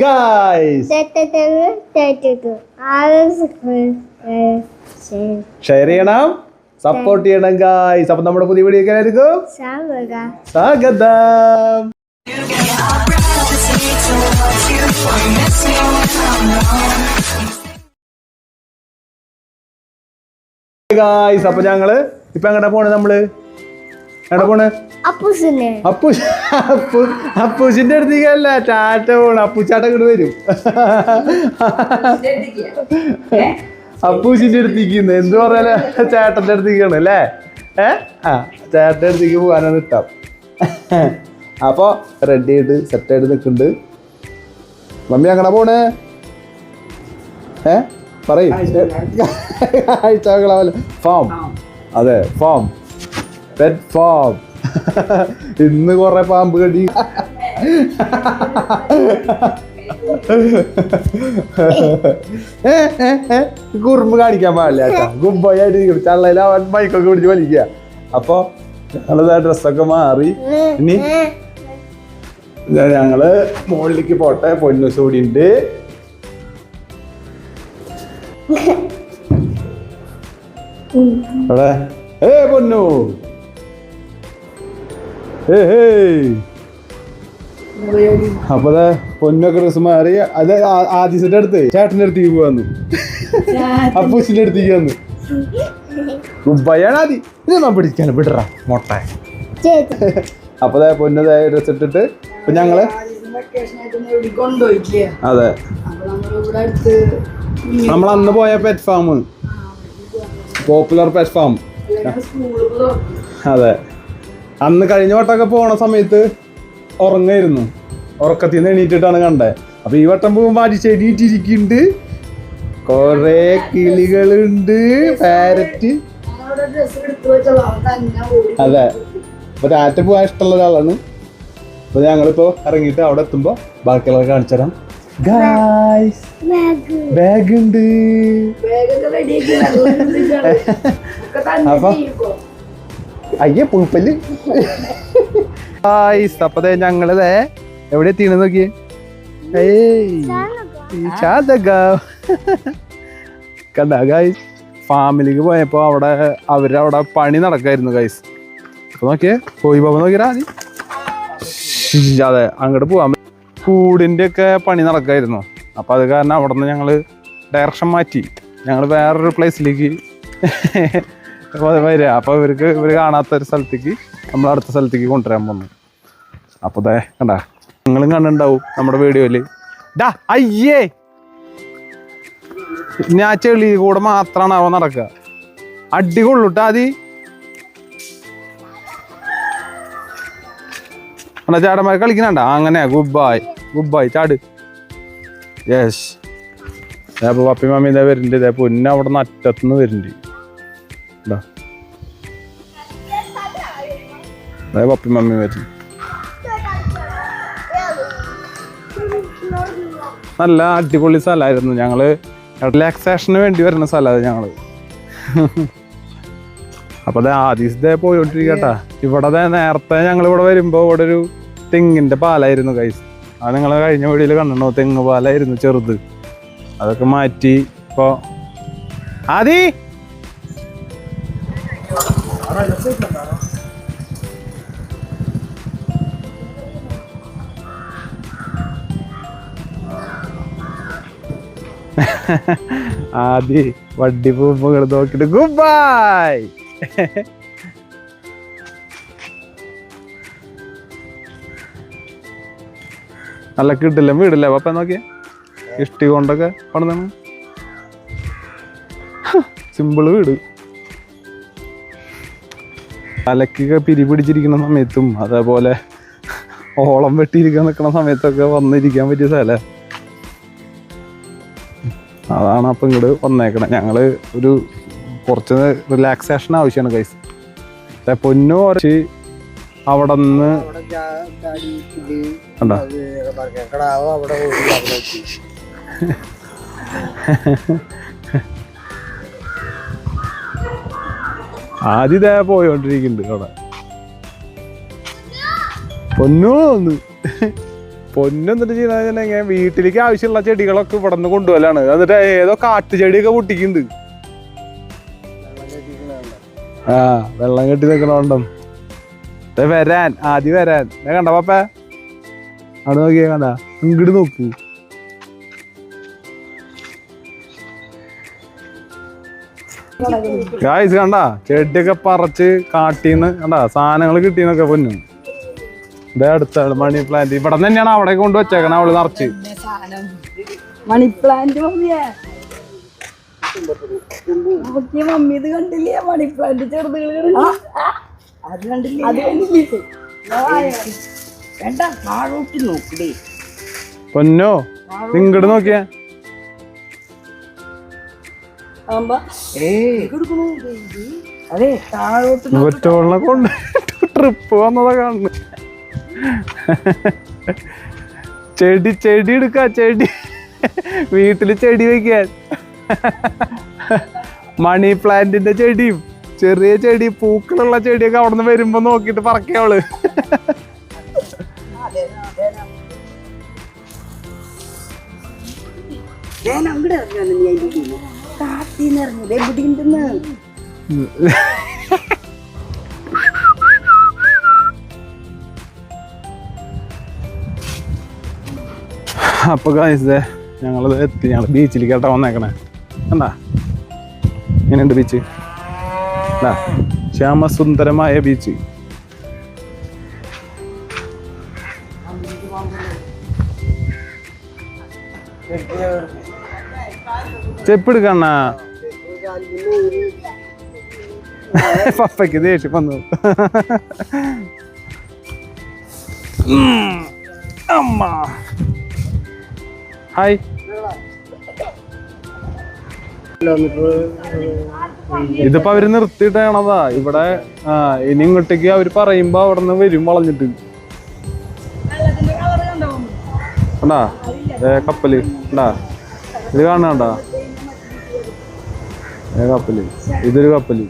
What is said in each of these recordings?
guys. Share ചെയ്യണം, support ചെയ്യണം guys. അപ്പൊ നമ്മുടെ പുതിയ വീഡിയോ ആയിരിക്കും സ്വാഗതം. ഗായ്സ് അപ്പൊ ഞങ്ങള് ഇപ്പൊ എങ്ങോട്ടാ പോണേ? നമ്മള് എവിടെ പോണ്? അപ്പൂസിന്റെ അടുത്തേക്കല്ല, ടാറ്റ പോണ. അപ്പൂച്ചാട്ട ഇങ്ങോട്ട് വരും. അപ്പൂസിന്റെ അടുത്തേക്ക് എന്ത് പറയാ, ചേട്ടന്റെ അടുത്തേക്കാണ് അല്ലേ? ചേട്ടന്റെ അടുത്തേക്ക് പോകാനാണ് ഇഷ്ടം. അപ്പൊ റെഡി ആയിട്ട് സെറ്റ് ആയിട്ട് നിൽക്കുന്നുണ്ട്. മമ്മി എങ്ങനെ പോണേ? പറയും. ഫാം. അതെ, ഫാം, പെറ്റ് ഫാം. ഇന്ന് കൊറേ പാമ്പ് കടി. കുറുമ്പ് കാണിക്കാൻ പാടില്ല ചേട്ടാ. ഗുബായിട്ട് ചള്ളയിൽ അവൻ ബൈക്കൊക്കെ പിടിച്ച് വലിക്കുക. അപ്പൊ ഞങ്ങളത് ഡ്രസ്സൊക്കെ മാറി ഇനി ഞങ്ങള് മുകളിലേക്ക് പോട്ടെ. പൊന്നൂസ് കൂടി ഉണ്ട്. അവിടെ പൊന്നു, അപ്പൊ പൊന്നൊക്കെ ഡ്രസ് മാറി. അത് ആദിസിന്റെ അടുത്ത് ചേട്ടന്റെ അടുത്തേക്ക് പോവാന്ന്, അപ്പൂസിന്റെ അടുത്തേക്ക് വന്നു. ഗുബായാണ് ആദി. ഇതൊന്നും പിടിക്കാണ് വിടറാ മൊട്ട. അപ്പൊ പൊന്നതായ ഡ്രസ് ഇട്ടിട്ട് ഇപ്പൊ ഞങ്ങള് അതെ നമ്മളന്ന് പോയ pet farm, popular pet farm. അതെ, അന്ന് കഴിഞ്ഞ വട്ടമൊക്കെ പോണ സമയത്ത് ഉറങ്ങായിരുന്നു. ഉറക്കത്തിൽ നിന്ന് എണീറ്റിട്ടാണ് കണ്ടേ. അപ്പൊ ഈ വട്ടം പോകുമ്പോ അടിച്ചെടിയിട്ടിരിക്കുന്നുണ്ട്. കൊറേ കിളികളുണ്ട്, പാരറ്റ്. അതെ, അപ്പൊ ടാറ്റ പോകാൻ ഇഷ്ടമുള്ള ഒരാളാണ്. അപ്പൊ ഞങ്ങളിപ്പോ ഇറങ്ങിയിട്ട് അവിടെ എത്തുമ്പോ ബാക്കിയുള്ളവർ കാണിച്ചു തരാം. ഗായ്സ് ബാഗ് ഉണ്ട്. അപ്പൊ അയ്യേ പുഴുപ്പല്. ഗായ്സ് അപ്പതേ ഞങ്ങളതേ എവിടെ എത്തിയെന്ന് നോക്കിയേ. കണ്ട ഗായ്സ്, ഫാമിലിക്ക് പോയപ്പോ അവരവിടെ പണി നടക്കായിരുന്നു ഗായ്സ്. അപ്പൊ നോക്കിയേ, പോയി പോവാൻ നോക്കിയാ. അതെ, അങ്ങോട്ട് പോവാൻ കൂടിൻ്റെ ഒക്കെ പണി നടക്കായിരുന്നു. അപ്പൊ അത് കാരണം അവിടെ നിന്ന് ഞങ്ങള് ഡയറക്ഷൻ മാറ്റി. ഞങ്ങൾ വേറൊരു പ്ലേസിലേക്ക് വരിക. അപ്പൊ ഇവര് കാണാത്തൊരു സ്ഥലത്തേക്ക് നമ്മൾ അടുത്ത സ്ഥലത്തേക്ക് കൊണ്ടുവരാൻ വന്നു. അപ്പൊ കണ്ട, നിങ്ങളും കണ്ടിട്ടുണ്ടാവും നമ്മുടെ വീഡിയോയില്. അയ്യേ, ഞാൻ ചെളി കൂടെ മാത്രമാണ് അവ നടക്കുക. അടികൊള്ളൂട്ടാ അതി. ചേട്ടന്മാർ കളിക്കണണ്ട അങ്ങനെ. ഗുഡ് ചാട്. യെസ്. അപ്പൊ പപ്പി മമ്മി ഇതേ വരുന്നുണ്ട്. ഇതേ പൊന്നെ അവിടെ നിന്ന് അറ്റത്തുനിന്ന് വരുന്നുണ്ട്. അതേ പപ്പി മമ്മി വരുന്നു. നല്ല അടിപൊളി സ്ഥലമായിരുന്നു. ഞങ്ങള് റിലാക്സേഷന് വേണ്ടി വരുന്ന സ്ഥലമാണ് ഞങ്ങള്. അപ്പൊ ആദ്യം പോയോണ്ടിരിക്കട്ടാ. ഇവിടെ നേരത്തെ ഞങ്ങൾ ഇവിടെ വരുമ്പോ ഇവിടെ ഒരു തെങ്ങിന്റെ പാലായിരുന്നു ഗൈസ്. അത് നിങ്ങൾ കഴിഞ്ഞ വീഡിയോയിൽ കണ്ടോ, തെങ്ങ് പാലായിരുന്നു ചെറുത്. അതൊക്കെ മാറ്റി ഇപ്പൊ ആദി ആദി വണ്ടി പോകുമ്പോ നോക്കിട്ട് ഗുഡ് ബൈ. നല്ല കിട്ടില്ല വീടില്ലേ പപ്പ? നോക്കിയ ഇഷ്ടി കൊണ്ടൊക്കെ പണിതാണ്. സിമ്പിള് വീട്. തലക്കൊക്കെ പിരിപിടിച്ചിരിക്കുന്ന സമയത്തും അതേപോലെ ഓളം വെട്ടിയിരിക്കാൻ നിൽക്കുന്ന സമയത്തൊക്കെ വന്നിരിക്കാൻ പറ്റിയ സ്ഥലം അതാണ്. അപ്പം ഇങ്ങോട്ട് വന്നേക്കണം. ഞങ്ങള് ഒരു കുറച്ച് റിലാക്സേഷൻ ആവശ്യമാണ് ഗൈസ്. പൊന്നു കുറച്ച് അവിടെ നിന്ന് കണ്ടോ ആദ്യം പോയോണ്ടിരിക്കുന്നുണ്ട് അവിടെ. പൊന്നു വന്ന് പൊന്നെന്നിട്ട് ചെയ്യണ വീട്ടിലേക്ക് ആവശ്യമുള്ള ചെടികളൊക്കെ ഇവിടെ നിന്ന് കൊണ്ടുപോലാണ്. എന്നിട്ട് ഏതോ കാട്ടുചെടിയൊക്കെ പൊട്ടിക്കുന്നുണ്ട്. ആ വെള്ളം കെട്ടി നിൽക്കണോണ്ടോ വരാൻ ആദ്യം വരാൻ കണ്ട പാപ്പ അവിടെ നോക്കിയാ കണ്ട ഇങ്ങോട്ട് നോക്ക്. ഗായ്സ് കണ്ട ചെടിയൊക്കെ പറിച്ച് കാട്ടിന്ന് കണ്ട സാധനങ്ങൾ കിട്ടിയെന്നൊക്കെ പൊന്നു. ഇതേ അടുത്താണ് മണി പ്ലാന്റ്. ഇവിടെ തന്നെയാണ് അവിടെ കൊണ്ട് വെച്ചേക്കണ അവള് നിറച്ച് മണി പ്ലാന്റ്. മമ്മി ഇത് കണ്ടില്ലേ മണി പ്ലാന്റ് ചെറുതുകൾ അത് കണ്ടില്ലേ? അത് കണ്ടില്ലേ? വേണ്ട താഴോട്ട് നോക്കടേ പൊന്നോ ഇങ്ങോട്ട് നോക്കിയാ അതെ താഴോട്ട് ഒറ്റവെള്ളം കൊണ്ട് ട്രിപ്പ് വന്നതാ കാണുന്നു. ചെടി ചെടി എടുക്ക ചെടി വീട്ടില് ചെടി വെക്കാൻ. മണി പ്ലാന്റിന്റെ ചെടിയും ചെറിയ ചെടി പൂക്കളുള്ള ചെടിയൊക്കെ അവിടെ നിന്ന് വരുമ്പോ നോക്കിട്ട് പറക്കവള്. അപ്പൊ കാണിച്ചത് ഞങ്ങളത് എത്തി. ഞങ്ങൾ ബീച്ചിലേക്ക് കേട്ടാ വന്നേക്കണേ. എന്താ എങ്ങനെയുണ്ട് ബീച്ച്? ശ്യാമസുന്ദരമായ ബീച്ച്. ചെപ്പെടുക്കണ്ണ പപ്പയ്ക്ക് ദേഷ്യം വന്നു. അമ്മ ഹായ്. ഇതിപ്പോ അവര് നിർത്തിയിട്ടാണതാ ഇവിടെ. ഇനി ഇങ്ങോട്ടേക്ക് അവര് പറയുമ്പോ അവിടെ നിന്ന് വരും വളഞ്ഞിട്ട്. കണ്ടാ കപ്പല് കണ്ടാ ഇത് കാണണ്ടാ കപ്പല്. ഇതൊരു കപ്പല്,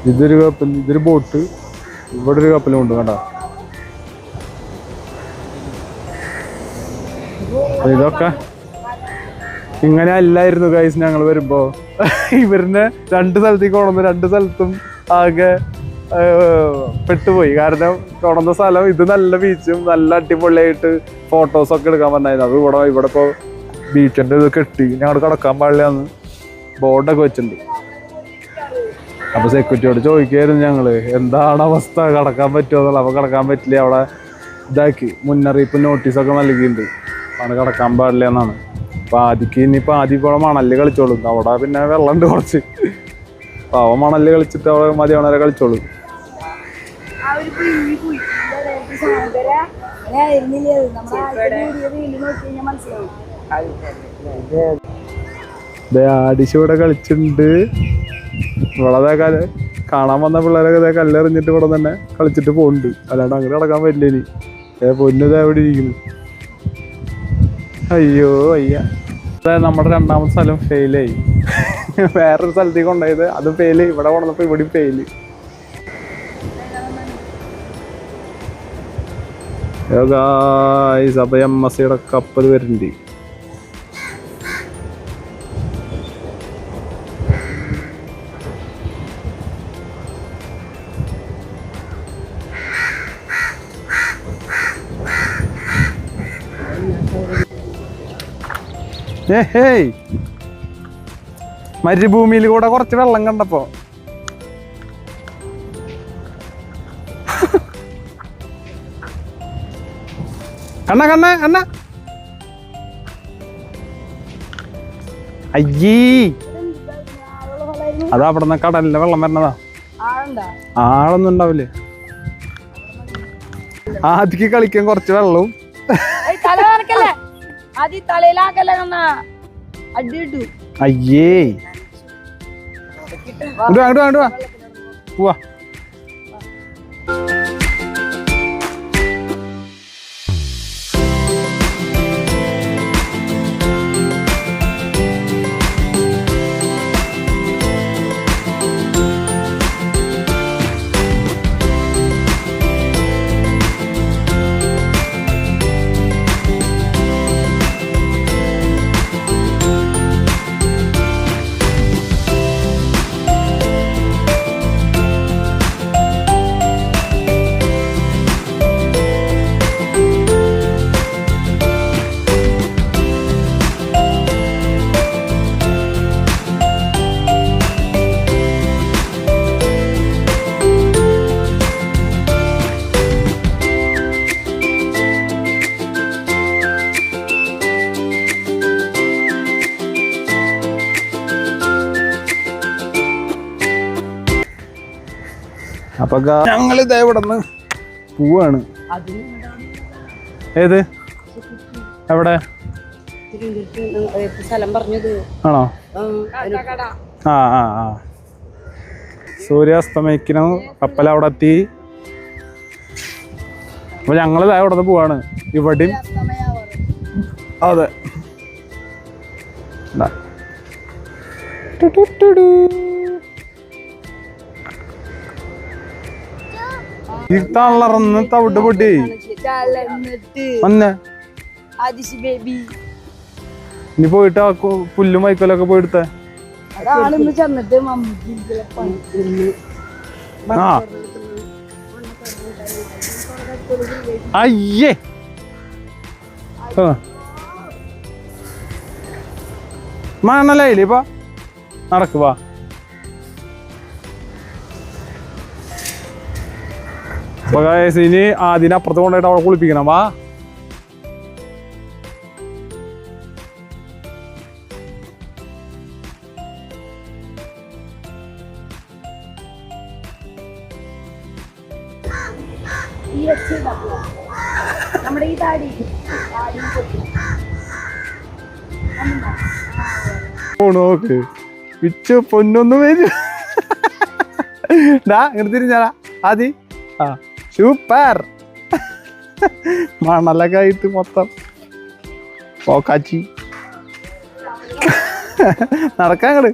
ഇതൊരു കപ്പല്, ഇതൊരു ബോട്ട്, ഇവിടെ ഒരു കപ്പലും ഉണ്ട് കണ്ടാ. ഇതൊക്കെ ഇങ്ങനെ അല്ലായിരുന്നു ഗൈസ് ഞങ്ങൾ വരുമ്പോ. ഇവരിനെ രണ്ട് സ്ഥലത്തേക്ക് കൊണ്ടുവന്ന് രണ്ട് സ്ഥലത്തും ആകെ പെട്ടുപോയി. കാരണം കൊണ്ടുവന്ന സ്ഥലം ഇത് നല്ല ബീച്ചും നല്ല അടിപൊളിയായിട്ട് ഫോട്ടോസൊക്കെ എടുക്കാൻ പറഞ്ഞായിരുന്നു. അത് ഇവിടെ ഇപ്പോൾ ബീച്ചിൻ്റെ ഇത് കെട്ടി ഞങ്ങൾ കിടക്കാൻ പാടില്ലാന്ന് ബോർഡൊക്കെ വെച്ചിട്ടുണ്ട്. അപ്പൊ സെക്യൂരിറ്റിയോട് ചോദിക്കായിരുന്നു ഞങ്ങള് എന്താണ് അവസ്ഥ, കിടക്കാൻ പറ്റുമോ എന്നുള്ളത്. അപ്പൊ കിടക്കാൻ പറ്റില്ല, അവിടെ ഇതാക്കി മുന്നറിയിപ്പ് നോട്ടീസൊക്കെ നൽകിയിട്ടുണ്ട്. അവിടെ കിടക്കാൻ പാടില്ല എന്നാണ്. അപ്പൊ ആദ്യക്ക് ഇനിയിപ്പോൾ ആദ്യം ഇവിടെ മണല് കളിച്ചോളും. അവിടെ പിന്നെ വെള്ളമുണ്ട് കുറച്ച്. അപ്പൊ അവ മണല് കളിച്ചിട്ട് അവിടെ മതിയാവണവരെ കളിച്ചോളും. ആടിശ് ഇവിടെ കളിച്ചിട്ടുണ്ട്. ഇവിടെ കാണാൻ വന്ന പിള്ളേരൊക്കെ കല്ലെറിഞ്ഞിട്ട് ഇവിടെ തന്നെ കളിച്ചിട്ട് പോകുന്നുണ്ട്. അല്ലാണ്ട് അങ്ങനെ കിടക്കാൻ പറ്റില്ല. ഇനി പൊന്നത് എവിടെ ഇരിക്കുന്നു. അയ്യോ അയ്യ. നമ്മുടെ രണ്ടാമത്തെ സ്ഥലം ഫെയിലായി. വേറൊരു സ്ഥലത്തേക്ക് കൊണ്ടുപോയത് അത് ഫെയില്. ഇവിടെ കൊണ്ടുവന്നപ്പോ ഇവിടെയും ഫെയില്. അപ്പൊ MSCയുടെ കപ്പൽ വരുന്നുണ്ട്. മരുഭൂമിയിൽ കൂടെ കുറച്ച് വെള്ളം കണ്ടപ്പോ കണ്ണ കണ്ണ കണ്ണ അയ്യേ അതാ അവിടെ നിന്ന് കടലിലെ വെള്ളം വരണതാ. ആളൊന്നും ഉണ്ടാവില്ലേ. ആദ്യക്ക് കളിക്കാൻ കുറച്ച് വെള്ളവും അയ്യേ അങ്ങോട്ട് വാ പോവാ. അപ്പൊ ഞങ്ങൾ ഇതേ ഇവിടെ നിന്ന് പോവാണ്. ഏത് എവിടെ സ്ഥലം പറഞ്ഞത് ആണോ? ആ ആ ആ സൂര്യാസ്തമയ്ക്കണം. കപ്പൽ അവിടെ എത്തി. അപ്പൊ ഞങ്ങൾ ഇതാ ഇവിടെ നിന്ന് പോവാണ്. ഇവിടെയും അതെ തളർന്ന് തവിട്ട് പൊട്ടി വന്നേ. ഇനി പോയിട്ട് ആ പുല്ലും വൈക്കോലൊക്കെ പോയിടുത്തേ. ആ അയ്യേ മണലായില്ലേ ഇപ്പൊ നടക്കുവാ. അപ്പൊ ഇനി അതിനപ്പുറത്ത് കൊണ്ടായിട്ട് അവിടെ കുളിപ്പിക്കണം. വാ നമ്മുടെ ഈ താടി നോക്ക് പിച്ചു പൊന്നൊന്നും വരും. ഇങ്ങോട്ട് തിരിഞ്ഞാ ആദി. ആ സൂപ്പർ. മണലൊക്കെ ആയിട്ട് മൊത്തം പോക്കാച്ചി നടക്കാൻ അങ്ങട്.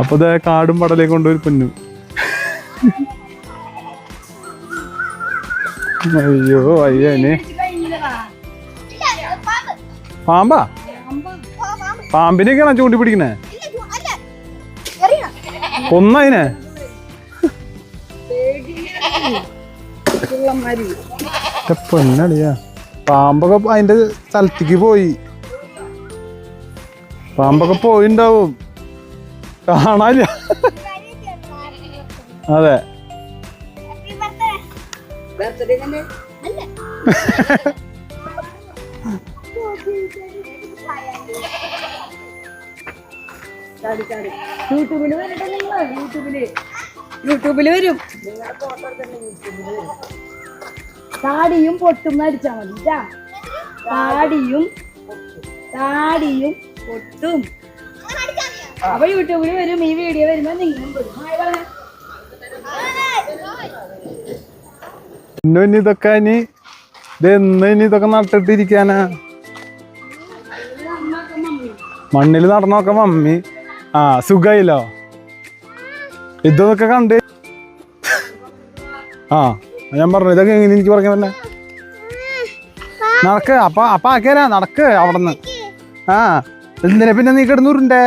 അപ്പൊ ഇതേ കാടും പടലേക്ക് കൊണ്ടുപോയി പൊന്നു. അയ്യോ അയ്യനെ പാമ്പാ. പാമ്പിനെയൊക്കെയാണോ ചൂണ്ടി പിടിക്കണേ? കൊന്നതിനെ പൊന്നടിയാ. പാമ്പൊക്കെ അതിന്റെ സ്ഥലത്തേക്ക് പോയി. പാമ്പൊക്കെ പോയിണ്ടാവും. കാണാനില്ല. അതെ യൂട്യൂബില് വരും. താടിയും പൊട്ടും അടിച്ചാ മതി. താടിയും പൊട്ടും. അപ്പൊ യൂട്യൂബിൽ വരും. ഈ വീഡിയോ വരുമ്പോ നിങ്ങളും വരും. ഇനി ഇതൊക്കെ ഇനി ഇതൊക്കെ നട്ടിട്ടിരിക്കാനാ. മണ്ണിൽ നടന്നൊക്കെ മമ്മി. ആ സുഖയില്ലോ ഇതൊക്കെ കണ്ട്. ആ ഞാൻ പറഞ്ഞു ഇതൊക്കെ എങ്ങനെ എനിക്ക് പറയാൻ പറ്റേ. നടക്ക് അപ്പൊ ആക്കിയരാ. നടക്ക് അവിടെന്ന്. ആ എന്തിനാ പിന്നെ നീ കിടന്നൂരുണ്ടേ?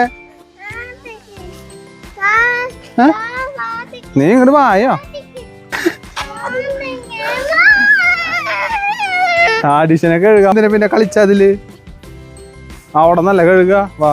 നീ ഇങ്ങോട്ട് വായോ. ആഡിഷനെ കഴുകാ. പിന്നെ കളിച്ചതില് അവിടെ നല്ല കഴുക. വാ